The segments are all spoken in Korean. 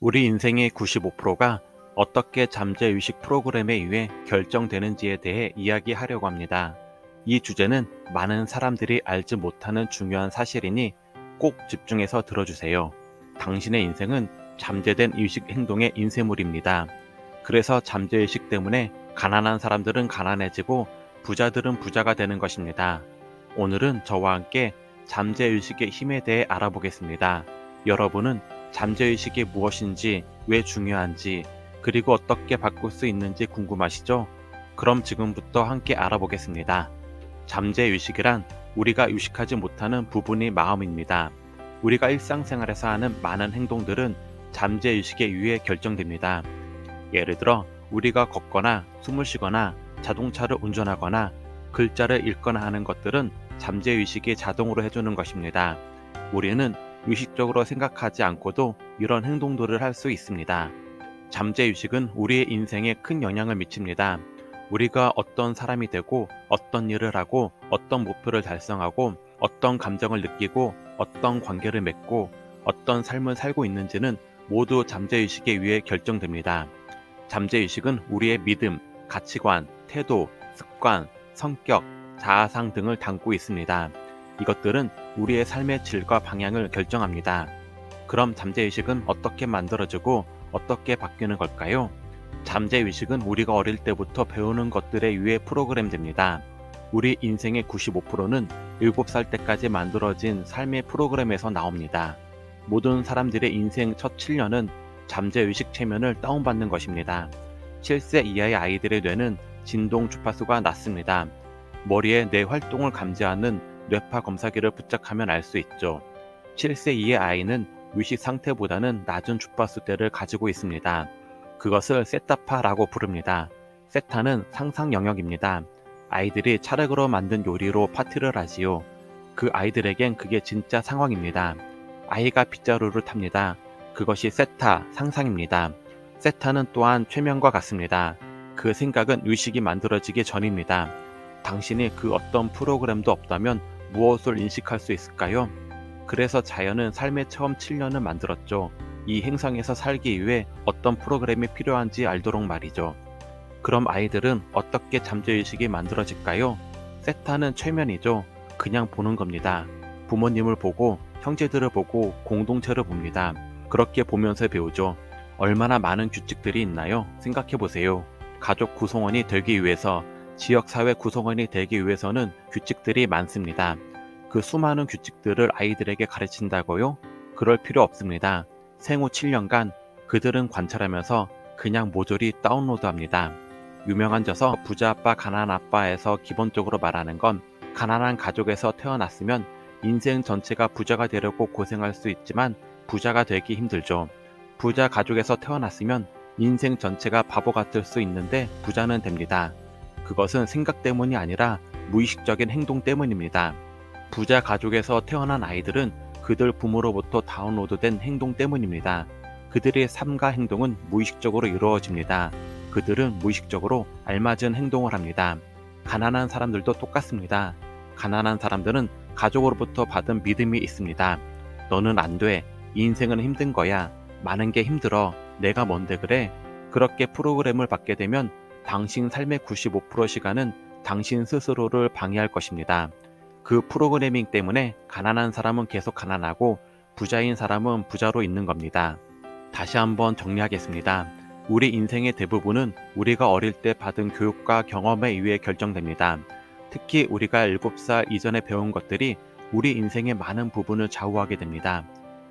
우리 인생의 95%가 어떻게 잠재의식 프로그램에 의해 결정되는지에 대해 이야기하려고 합니다. 이 주제는 많은 사람들이 알지 못하는 중요한 사실이니 꼭 집중해서 들어주세요. 당신의 인생은 잠재된 의식 행동의 인쇄물입니다. 그래서 잠재의식 때문에 가난한 사람들은 가난해지고 부자들은 부자가 되는 것입니다. 오늘은 저와 함께 잠재의식의 힘에 대해 알아보겠습니다. 여러분은 잠재의식이 무엇인지, 왜 중요한지, 그리고 어떻게 바꿀 수 있는지 궁금하시죠? 그럼 지금부터 함께 알아보겠습니다. 잠재의식이란 우리가 의식하지 못하는 부분이 마음입니다. 우리가 일상생활에서 하는 많은 행동들은 잠재의식에 의해 결정됩니다. 예를 들어 우리가 걷거나 숨을 쉬거나 자동차를 운전하거나 글자를 읽거나 하는 것들은 잠재의식이 자동으로 해주는 것입니다. 우리는 의식적으로 생각하지 않고도 이런 행동들을 할 수 있습니다. 잠재의식은 우리의 인생에 큰 영향을 미칩니다. 우리가 어떤 사람이 되고 어떤 일을 하고 어떤 목표를 달성하고 어떤 감정을 느끼고 어떤 관계를 맺고 어떤 삶을 살고 있는지는 모두 잠재의식에 의해 결정됩니다. 잠재의식은 우리의 믿음, 가치관, 태도, 습관, 성격, 자아상 등을 담고 있습니다. 이것들은 우리의 삶의 질과 방향을 결정합니다. 그럼 잠재의식은 어떻게 만들어지고 어떻게 바뀌는 걸까요? 잠재의식은 우리가 어릴 때부터 배우는 것들에 의해 프로그램됩니다. 우리 인생의 95%는 7살 때까지 만들어진 삶의 프로그램에서 나옵니다. 모든 사람들의 인생 첫 7년은 잠재의식 체면을 다운받는 것입니다. 7세 이하의 아이들의 뇌는 진동 주파수가 낮습니다. 머리에 뇌 활동을 감지하는 뇌파 검사기를 부착하면 알 수 있죠. 7세 이하의 아이는 의식 상태보다는 낮은 주파수대를 가지고 있습니다. 그것을 세타파라고 부릅니다. 세타는 상상 영역입니다. 아이들이 차례로 만든 요리로 파티를 하지요. 그 아이들에겐 그게 진짜 상황입니다. 아이가 빗자루를 탑니다. 그것이 세타, 상상입니다. 세타는 또한 최면과 같습니다. 그 생각은 의식이 만들어지기 전입니다. 당신이 그 어떤 프로그램도 없다면 무엇을 인식할 수 있을까요? 그래서 자연은 삶의 처음 7년을 만들었죠. 이 행성에서 살기 위해 어떤 프로그램이 필요한지 알도록 말이죠. 그럼 아이들은 어떻게 잠재의식이 만들어질까요? 세타는 최면이죠. 그냥 보는 겁니다. 부모님을 보고 형제들을 보고 공동체를 봅니다. 그렇게 보면서 배우죠. 얼마나 많은 규칙들이 있나요? 생각해 보세요. 가족 구성원이 되기 위해서, 지역사회 구성원이 되기 위해서는 규칙들이 많습니다. 그 수많은 규칙들을 아이들에게 가르친다고요? 그럴 필요 없습니다. 생후 7년간 그들은 관찰하면서 그냥 모조리 다운로드합니다. 유명한 저서 부자 아빠 가난한 아빠에서 기본적으로 말하는 건 가난한 가족에서 태어났으면 인생 전체가 부자가 되려고 고생할 수 있지만 부자가 되기 힘들죠. 부자 가족에서 태어났으면 인생 전체가 바보 같을 수 있는데 부자는 됩니다. 그것은 생각 때문이 아니라 무의식적인 행동 때문입니다. 부자 가족에서 태어난 아이들은 그들 부모로부터 다운로드된 행동 때문입니다. 그들의 삶과 행동은 무의식적으로 이루어집니다. 그들은 무의식적으로 알맞은 행동을 합니다. 가난한 사람들도 똑같습니다. 가난한 사람들은 가족으로부터 받은 믿음이 있습니다. 너는 안 돼. 이 인생은 힘든 거야. 많은 게 힘들어. 내가 뭔데 그래? 그렇게 프로그램을 받게 되면 당신 삶의 95% 시간은 당신 스스로를 방해할 것입니다. 그 프로그래밍 때문에 가난한 사람은 계속 가난하고 부자인 사람은 부자로 있는 겁니다. 다시 한번 정리하겠습니다. 우리 인생의 대부분은 우리가 어릴 때 받은 교육과 경험에 의해 결정됩니다. 특히 우리가 7살 이전에 배운 것들이 우리 인생의 많은 부분을 좌우하게 됩니다.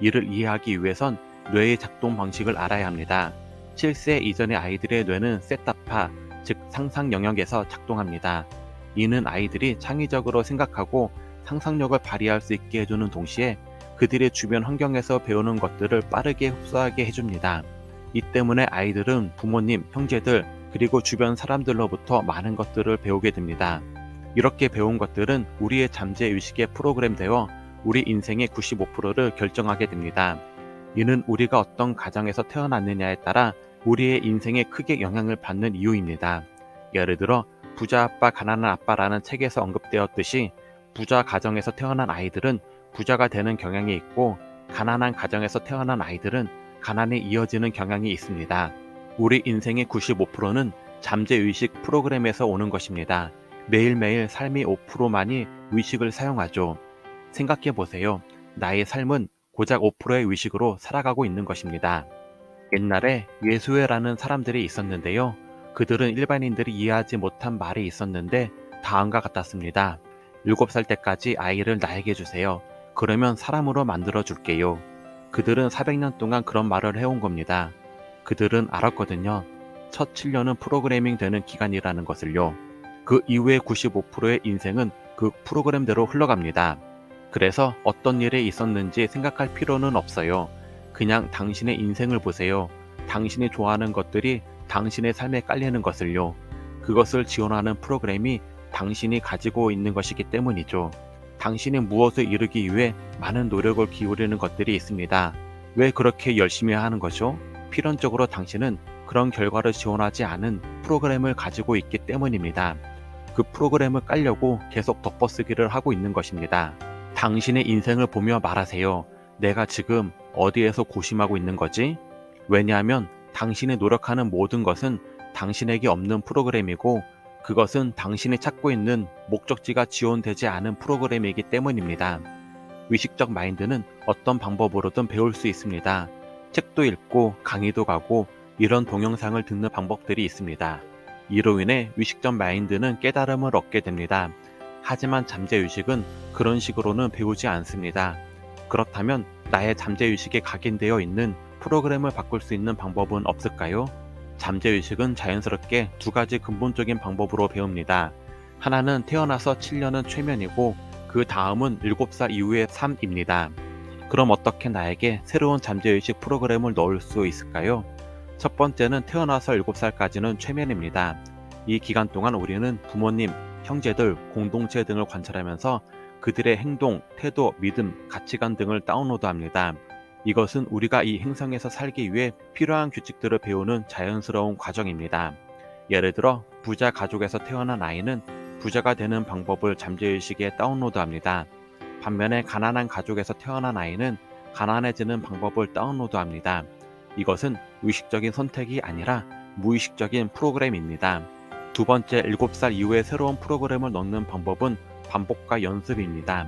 이를 이해하기 위해선 뇌의 작동 방식을 알아야 합니다. 7세 이전의 아이들의 뇌는 세타파, 즉 상상 영역에서 작동합니다. 이는 아이들이 창의적으로 생각하고 상상력을 발휘할 수 있게 해주는 동시에 그들의 주변 환경에서 배우는 것들을 빠르게 흡수하게 해줍니다. 이 때문에 아이들은 부모님, 형제들, 그리고 주변 사람들로부터 많은 것들을 배우게 됩니다. 이렇게 배운 것들은 우리의 잠재의식에 프로그램되어 우리 인생의 95%를 결정하게 됩니다. 이는 우리가 어떤 가정에서 태어났느냐에 따라 우리의 인생에 크게 영향을 받는 이유입니다. 예를 들어 부자 아빠 가난한 아빠라는 책에서 언급되었듯이 부자 가정에서 태어난 아이들은 부자가 되는 경향이 있고 가난한 가정에서 태어난 아이들은 가난이 이어지는 경향이 있습니다. 우리 인생의 95%는 잠재의식 프로그램에서 오는 것입니다. 매일매일 삶이 5%만이 의식을 사용하죠. 생각해 보세요. 나의 삶은 고작 5%의 의식으로 살아가고 있는 것입니다. 옛날에 예수회라는 사람들이 있었는데요. 그들은 일반인들이 이해하지 못한 말이 있었는데 다음과 같았습니다. 7살 때까지 아이를 나에게 주세요. 그러면 사람으로 만들어 줄게요. 그들은 400년 동안 그런 말을 해온 겁니다. 그들은 알았거든요. 첫 7년은 프로그래밍 되는 기간이라는 것을요. 그 이후의 95%의 인생은 그 프로그램대로 흘러갑니다. 그래서 어떤 일이 있었는지 생각할 필요는 없어요. 그냥 당신의 인생을 보세요. 당신이 좋아하는 것들이 당신의 삶에 깔리는 것을요. 그것을 지원하는 프로그램이 당신이 가지고 있는 것이기 때문이죠. 당신이 무엇을 이루기 위해 많은 노력을 기울이는 것들이 있습니다. 왜 그렇게 열심히 하는 거죠? 필연적으로 당신은 그런 결과를 지원하지 않은 프로그램을 가지고 있기 때문입니다. 그 프로그램을 깔려고 계속 덮어쓰기를 하고 있는 것입니다. 당신의 인생을 보며 말하세요. 내가 지금 어디에서 고심하고 있는 거지? 왜냐하면 당신이 노력하는 모든 것은 당신에게 없는 프로그램이고 그것은 당신이 찾고 있는 목적지가 지원되지 않은 프로그램이기 때문입니다. 의식적 마인드는 어떤 방법으로든 배울 수 있습니다. 책도 읽고 강의도 가고 이런 동영상을 듣는 방법들이 있습니다. 이로 인해 의식적 마인드는 깨달음을 얻게 됩니다. 하지만 잠재의식은 그런 식으로는 배우지 않습니다. 그렇다면 나의 잠재의식에 각인되어 있는 프로그램을 바꿀 수 있는 방법은 없을까요? 잠재의식은 자연스럽게 두 가지 근본적인 방법으로 배웁니다. 하나는 태어나서 7년은 최면이고 그 다음은 7살 이후의 삶입니다. 그럼 어떻게 나에게 새로운 잠재의식 프로그램을 넣을 수 있을까요? 첫 번째는 태어나서 7살까지는 최면입니다. 이 기간 동안 우리는 부모님, 형제들, 공동체 등을 관찰하면서 그들의 행동, 태도, 믿음, 가치관 등을 다운로드합니다. 이것은 우리가 이 행성에서 살기 위해 필요한 규칙들을 배우는 자연스러운 과정입니다. 예를 들어 부자 가족에서 태어난 아이는 부자가 되는 방법을 잠재의식에 다운로드합니다. 반면에 가난한 가족에서 태어난 아이는 가난해지는 방법을 다운로드합니다. 이것은 의식적인 선택이 아니라 무의식적인 프로그램입니다. 두 번째, 7살 이후에 새로운 프로그램을 넣는 방법은 반복과 연습입니다.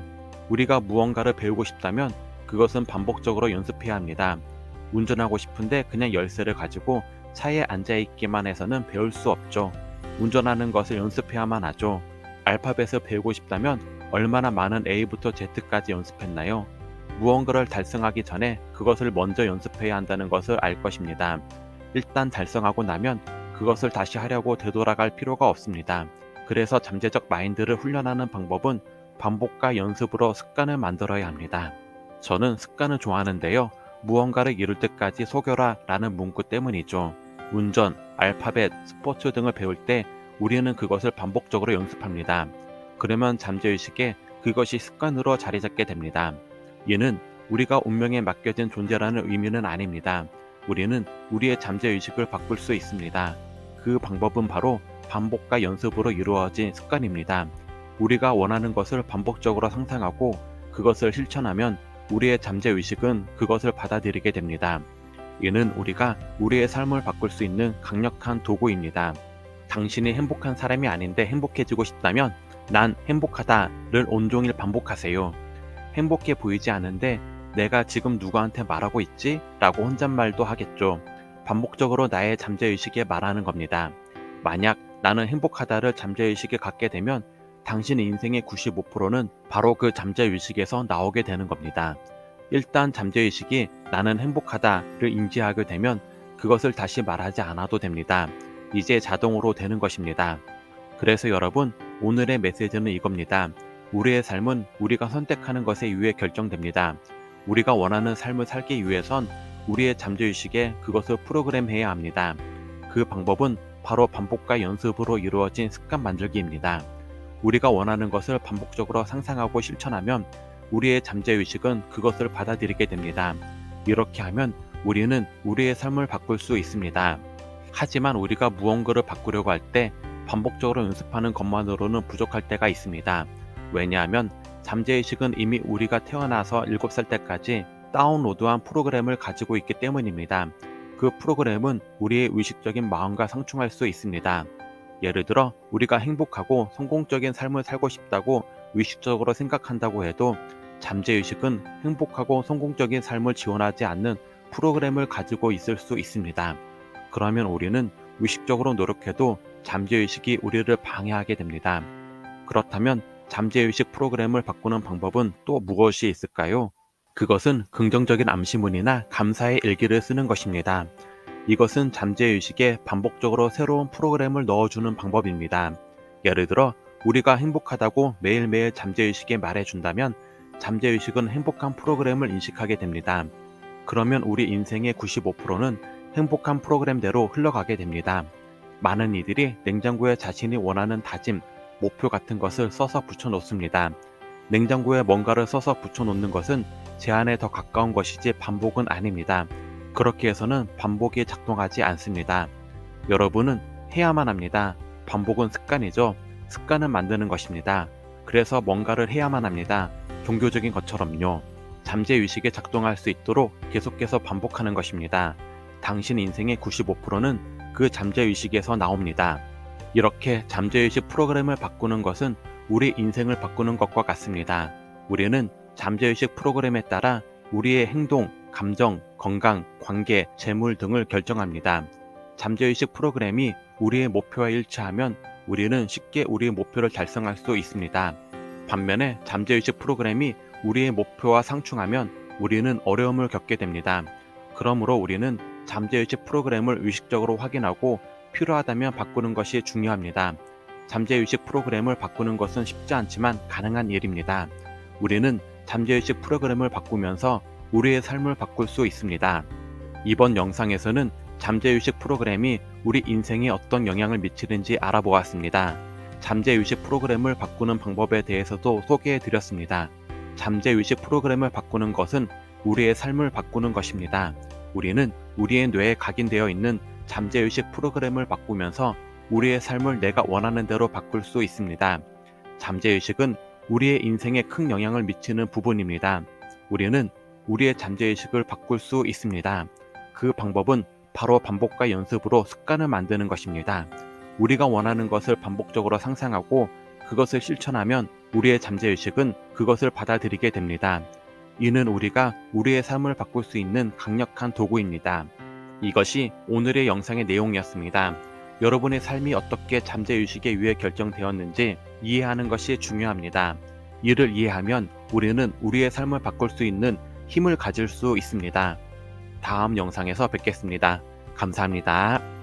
우리가 무언가를 배우고 싶다면 그것은 반복적으로 연습해야 합니다. 운전하고 싶은데 그냥 열쇠를 가지고 차에 앉아있기만 해서는 배울 수 없죠. 운전하는 것을 연습해야만 하죠. 알파벳을 배우고 싶다면 얼마나 많은 A부터 Z까지 연습했나요? 무언가를 달성하기 전에 그것을 먼저 연습해야 한다는 것을 알 것입니다. 일단 달성하고 나면 그것을 다시 하려고 되돌아갈 필요가 없습니다. 그래서 잠재적 마인드를 훈련하는 방법은 반복과 연습으로 습관을 만들어야 합니다. 저는 습관을 좋아하는데요. 무언가를 이룰 때까지 속여라 라는 문구 때문이죠. 운전, 알파벳, 스포츠 등을 배울 때 우리는 그것을 반복적으로 연습합니다. 그러면 잠재의식에 그것이 습관으로 자리 잡게 됩니다. 이는 우리가 운명에 맡겨진 존재라는 의미는 아닙니다. 우리는 우리의 잠재의식을 바꿀 수 있습니다. 그 방법은 바로 반복과 연습으로 이루어진 습관입니다. 우리가 원하는 것을 반복적으로 상상하고 그것을 실천하면 우리의 잠재의식은 그것을 받아들이게 됩니다. 이는 우리가 우리의 삶을 바꿀 수 있는 강력한 도구입니다. 당신이 행복한 사람이 아닌데 행복해지고 싶다면 난 행복하다를 온종일 반복하세요. 행복해 보이지 않은데 내가 지금 누구한테 말하고 있지? 라고 혼잣말도 하겠죠. 반복적으로 나의 잠재의식에 말하는 겁니다. 만약 나는 행복하다를 잠재의식에 갖게 되면 당신 인생의 95%는 바로 그 잠재의식에서 나오게 되는 겁니다. 일단 잠재의식이 나는 행복하다를 인지하게 되면 그것을 다시 말하지 않아도 됩니다. 이제 자동으로 되는 것입니다. 그래서 여러분, 오늘의 메시지는 이겁니다. 우리의 삶은 우리가 선택하는 것에 의해 결정됩니다. 우리가 원하는 삶을 살기 위해선 우리의 잠재의식에 그것을 프로그램해야 합니다. 그 방법은 바로 반복과 연습으로 이루어진 습관 만들기입니다. 우리가 원하는 것을 반복적으로 상상하고 실천하면 우리의 잠재의식은 그것을 받아들이게 됩니다. 이렇게 하면 우리는 우리의 삶을 바꿀 수 있습니다. 하지만 우리가 무언가를 바꾸려고 할 때 반복적으로 연습하는 것만으로는 부족할 때가 있습니다. 왜냐하면 잠재의식은 이미 우리가 태어나서 7살 때까지 다운로드한 프로그램을 가지고 있기 때문입니다. 그 프로그램은 우리의 의식적인 마음과 상충할 수 있습니다. 예를 들어 우리가 행복하고 성공적인 삶을 살고 싶다고 의식적으로 생각한다고 해도 잠재의식은 행복하고 성공적인 삶을 지원하지 않는 프로그램을 가지고 있을 수 있습니다. 그러면 우리는 의식적으로 노력해도 잠재의식이 우리를 방해하게 됩니다. 그렇다면 잠재의식 프로그램을 바꾸는 방법은 또 무엇이 있을까요? 그것은 긍정적인 암시문이나 감사의 일기를 쓰는 것입니다. 이것은 잠재의식에 반복적으로 새로운 프로그램을 넣어주는 방법입니다. 예를 들어 우리가 행복하다고 매일매일 잠재의식에 말해준다면 잠재의식은 행복한 프로그램을 인식하게 됩니다. 그러면 우리 인생의 95%는 행복한 프로그램대로 흘러가게 됩니다. 많은 이들이 냉장고에 자신이 원하는 다짐, 목표 같은 것을 써서 붙여놓습니다. 냉장고에 뭔가를 써서 붙여놓는 것은 제안에 더 가까운 것이지 반복은 아닙니다. 그렇게 해서는 반복이 작동하지 않습니다. 여러분은 해야만 합니다. 반복은 습관이죠. 습관은 만드는 것입니다. 그래서 뭔가를 해야만 합니다. 종교적인 것처럼요. 잠재의식에 작동할 수 있도록 계속해서 반복하는 것입니다. 당신 인생의 95%는 그 잠재의식에서 나옵니다. 이렇게 잠재의식 프로그램을 바꾸는 것은 우리 인생을 바꾸는 것과 같습니다. 우리는 잠재의식 프로그램에 따라 우리의 행동, 감정, 건강, 관계, 재물 등을 결정합니다. 잠재의식 프로그램이 우리의 목표와 일치하면 우리는 쉽게 우리의 목표를 달성할 수 있습니다. 반면에 잠재의식 프로그램이 우리의 목표와 상충하면 우리는 어려움을 겪게 됩니다. 그러므로 우리는 잠재의식 프로그램을 의식적으로 확인하고 필요하다면 바꾸는 것이 중요합니다. 잠재의식 프로그램을 바꾸는 것은 쉽지 않지만 가능한 일입니다. 우리는 잠재의식 프로그램을 바꾸면서 우리의 삶을 바꿀 수 있습니다. 이번 영상에서는 잠재의식 프로그램이 우리 인생에 어떤 영향을 미치는지 알아보았습니다. 잠재의식 프로그램을 바꾸는 방법에 대해서도 소개해 드렸습니다. 잠재의식 프로그램을 바꾸는 것은 우리의 삶을 바꾸는 것입니다. 우리는 우리의 뇌에 각인되어 있는 잠재의식 프로그램을 바꾸면서 우리의 삶을 내가 원하는 대로 바꿀 수 있습니다. 잠재의식은 우리의 인생에 큰 영향을 미치는 부분입니다. 우리는 우리의 잠재의식을 바꿀 수 있습니다. 그 방법은 바로 반복과 연습으로 습관을 만드는 것입니다. 우리가 원하는 것을 반복적으로 상상하고 그것을 실천하면 우리의 잠재의식은 그것을 받아들이게 됩니다. 이는 우리가 우리의 삶을 바꿀 수 있는 강력한 도구입니다. 이것이 오늘의 영상의 내용이었습니다. 여러분의 삶이 어떻게 잠재의식에 의해 결정되었는지 이해하는 것이 중요합니다. 이를 이해하면 우리는 우리의 삶을 바꿀 수 있는 힘을 가질 수 있습니다. 다음 영상에서 뵙겠습니다. 감사합니다.